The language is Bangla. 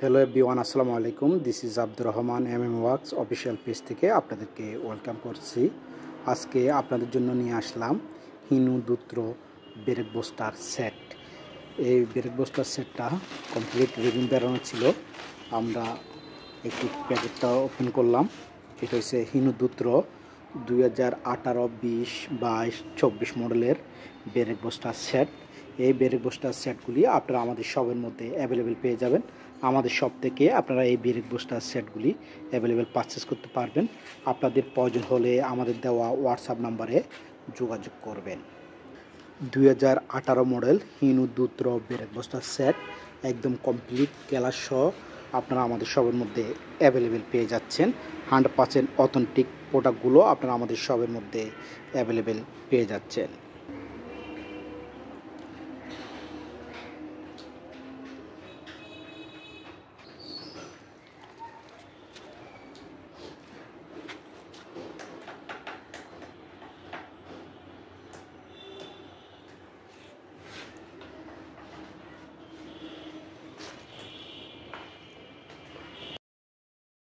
হ্যালো এভরিওয়ান, আসসালামু আলাইকুম। This is Abdur Rahman works official page থেকে আপনাদেরকে ওয়েলকাম করছি। আজকে আপনাদের জন্য নিয়ে আসলাম হিনু দুত্র ব্রেক বুস্টার সেট। এই ব্রেক বুস্টার সেটটা কমপ্লিট রিভিউ বেরোনো ছিল। আমরা একটু প্যাকেটটা ওপেন করলাম। এটা হচ্ছে হিনু দুত্র 2018, 20, 22, 24 মডেলের ব্রেক বুস্টার সেট। এই ব্রেক বুস্টার সেটগুলি আপনারা আমাদের শপের মধ্যে অ্যাভেলেবেল পেয়ে যাবেন। আমাদের শপ থেকে আপনারা এই ব্রেক বুস্টার সেটগুলি অ্যাভেলেবেল পারচেস করতে পারবেন। আপনাদের প্রয়োজন হলে আমাদের দেওয়া হোয়াটসঅ্যাপ নাম্বারে যোগাযোগ করবেন। 2018 মডেল হিনু দুত্র ব্রেক বুস্টার সেট একদম কমপ্লিট ক্যালার সহ আপনারা আমাদের শপের মধ্যে অ্যাভেলেবেল পেয়ে যাচ্ছেন। 100% অথেন্টিক প্রোডাক্টগুলো আপনারা আমাদের শপের মধ্যে অ্যাভেলেবেল পেয়ে যাচ্ছেন।